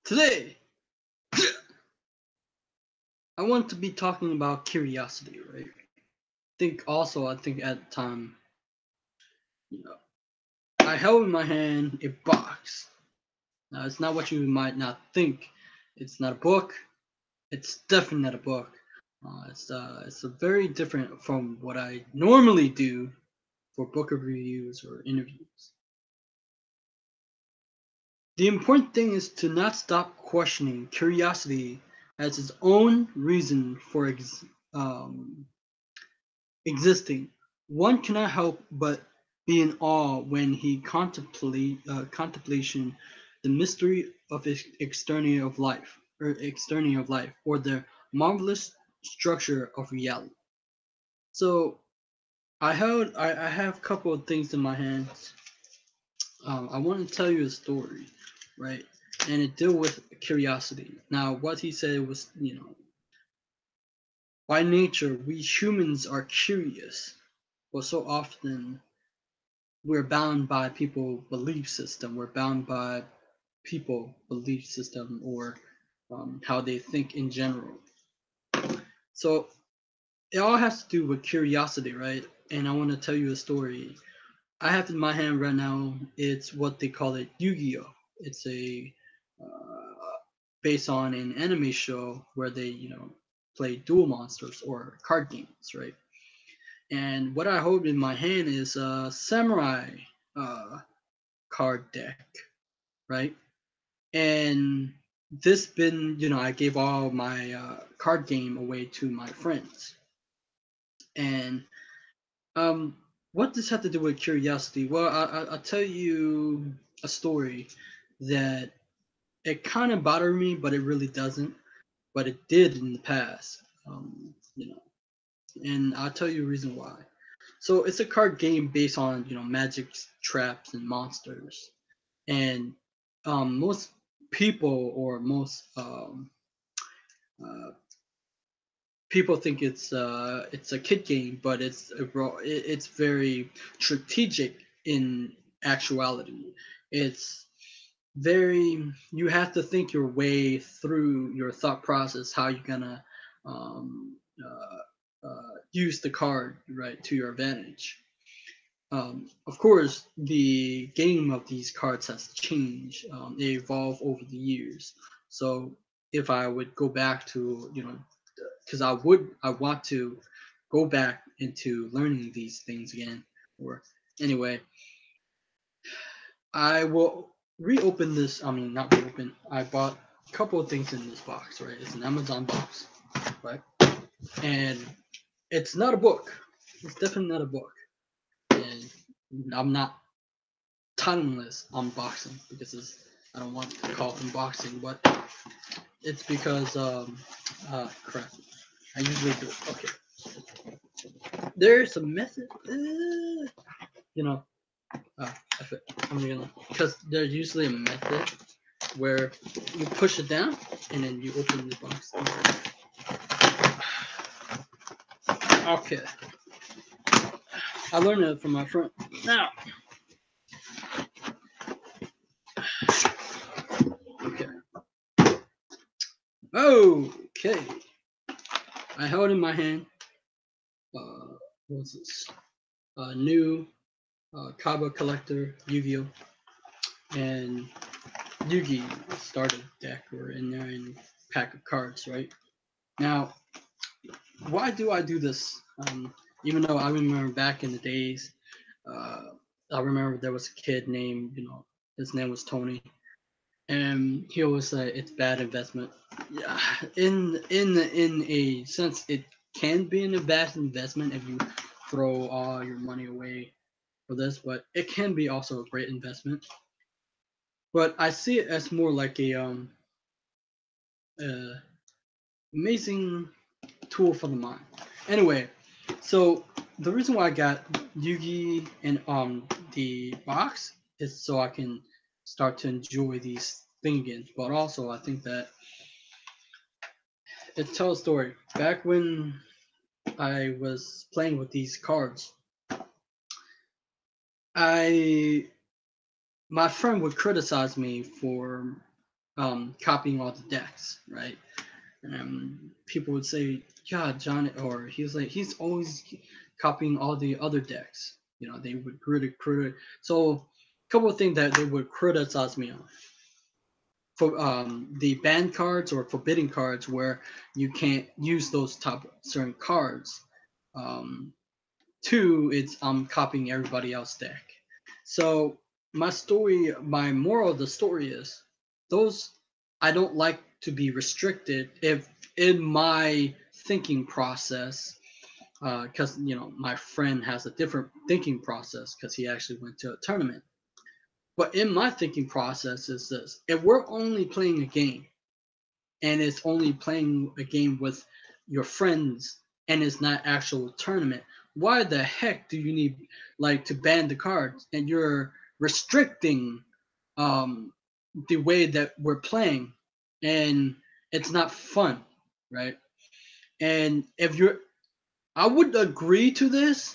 Today, I want to be talking about curiosity, right? I think at the time, you know, I held in my hand a box. Now, it's not what you might not think. It's not a book. It's definitely not a book. It's a very different from what I normally do for book reviews or interviews. The important thing is to not stop questioning. Curiosity has its own reason for um, existing. One cannot help but be in awe when he contemplation the mystery of externity of life, or the marvelous structure of reality. So I have a couple of things in my hands. I want to tell you a story, right? And it deal with curiosity. Now, what he said was, by nature, we humans are curious, but so often we're bound by people belief system. We're bound by people belief system or how they think in general. So it all has to do with curiosity, right? And I want to tell you a story. I have in my hand right now. It's what they call it Yu-Gi-Oh. It's a based on an anime show where they play duel monsters or card games, right? And what I hold in my hand is a samurai uh, card deck, right? And this been, I gave all my card game away to my friends. And um, what does have to do with curiosity? Well, I'll tell you a story that it kind of bothered me, but it really doesn't. But it did in the past, and I'll tell you the reason why. So it's a card game based on magic traps and monsters, and most people or most uh, people think it's a kid game, but it's very strategic in actuality. It's very you have to think your way through your thought process how you're gonna use the card right to your advantage. Of course, the game of these cards has changed. They evolve over the years. So if I would go back to, because I want to go back into learning these things again. Or anyway, I will reopen this. I mean, not reopen. I bought a couple of things in this box, right? It's an Amazon box, right? And it's not a book. It's definitely not a book. And I'm not tongueless unboxing because I don't want to call it unboxing, but it's because crap. I usually do it. Okay, there's a method. You know, I'm gonna because there's usually a method where you push it down and then you open the box. Okay, I learned it from my friend. Now, okay, okay, I held in my hand. What's this? New Kaba Collector Yu-Gi-Oh! And Yugi starter deck or in there in pack of cards, right? Now, why do I do this? Even though I remember back in the days, uh, I remember there was a kid named, his name was Tony, and he always said it's bad investment. Yeah, in a sense, it can be a bad investment if you throw all your money away for this, but it can be also a great investment. But I see it as more like a uh, amazing tool for the mind. Anyway, so the reason why I got Yugi and the box is so I can start to enjoy these thing again. But also I think that it tells a story. Back when I was playing with these cards, I my friend would criticize me for copying all the decks, right? People would say, yeah, John, or he's always copying all the other decks. They would critic. So, a couple of things that they would criticize me on for the banned cards or forbidden cards, where you can't use those top certain cards. Um, Two, it's copying everybody else's deck. So my moral of the story is those I don't like to be restricted if in my thinking process, because my friend has a different thinking process because he actually went to a tournament. But in my thinking process is this: if we're only playing a game and it's only playing a game with your friends and it's not actual tournament, why the heck do you need to ban the cards? And you're restricting um the way that we're playing, and it's not fun, right? And if you're I would agree to this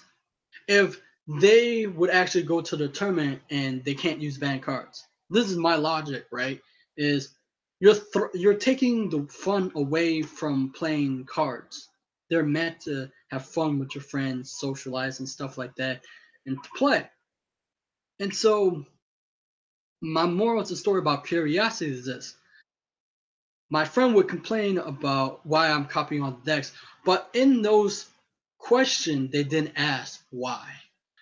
if they would actually go to the tournament and they can't use banned cards. This is my logic, right? Is you're taking the fun away from playing cards. They're meant to have fun with your friends, socialize and stuff like that, and to play. And so my moral to the story about curiosity is this: my friend would complain about why I'm copying all the decks, but in those questions they didn't ask why.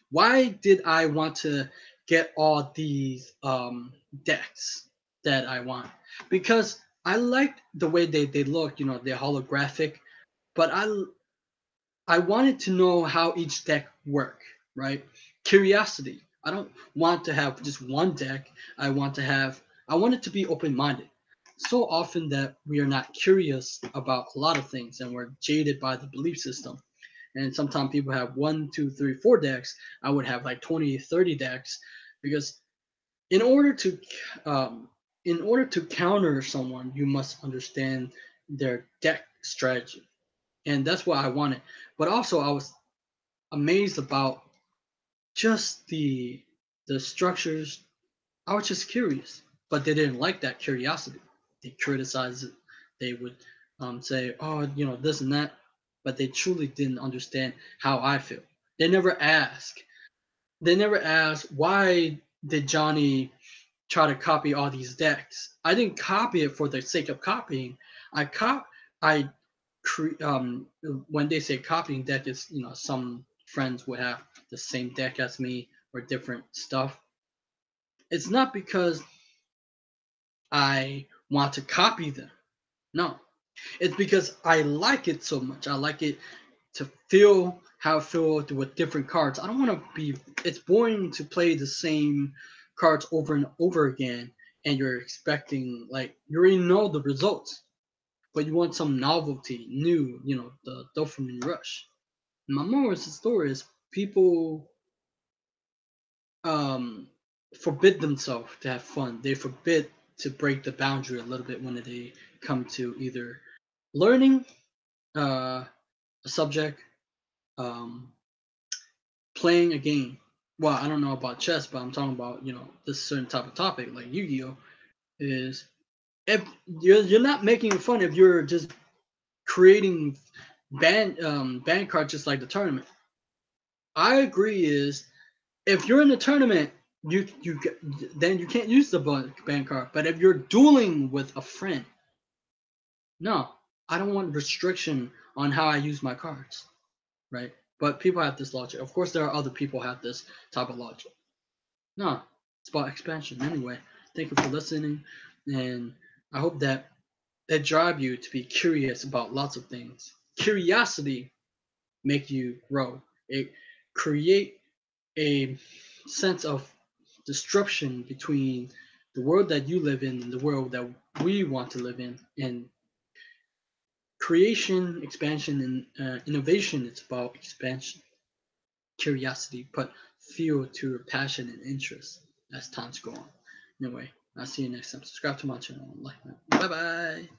Why did I want to get all these decks that I want? Because I liked the way they look, they're holographic, but I wanted to know how each deck work, right? Curiosity. I don't want to have just one deck. I want it to be open-minded. So often that we are not curious about a lot of things and we're jaded by the belief system. And sometimes people have one, two, three, four decks. I would have like 20, 30 decks because in order to um, in order to counter someone, you must understand their deck strategy, and that's what I wanted. But also, I was amazed about just the structures. I was just curious, but they didn't like that curiosity. They criticized it. They would say, "Oh, this and that," but they truly didn't understand how I feel. They never ask. They never ask why did Johnny try to copy all these decks. I didn't copy it for the sake of copying. I cop I when they say copying deck is some friends would have the same deck as me or different stuff. It's not because I want to copy them. No. It's because I like it so much. I like it to feel how I feel with different cards. I don't want to be. It's boring to play the same cards over and over again, and you're expecting you already know the results, but you want some novelty, new. The dopamine rush. My moral of the story is people um forbid themselves to have fun. They forbid to break the boundary a little bit when they come to either learning a subject, um, playing a game. Well, I don't know about chess, but I'm talking about this certain type of topic like Yu-Gi-Oh. Is if you're not making fun if you're just creating band cards just like the tournament. I agree is if you're in the tournament, you then you can't use the band card. But if you're dueling with a friend, no, I don't want restriction on how I use my cards, right? But people have this logic. Of course, there are other people who have this type of logic. No, it's about expansion. Anyway, thank you for listening, and I hope that it drive you to be curious about lots of things. Curiosity make you grow. It create a sense of disruption between the world that you live in and the world that we want to live in. And creation, expansion, and innovation, it's about expansion, curiosity, but fuel to your passion and interest as times go on. Anyway, I'll see you next time. Subscribe to my channel. Like, bye bye.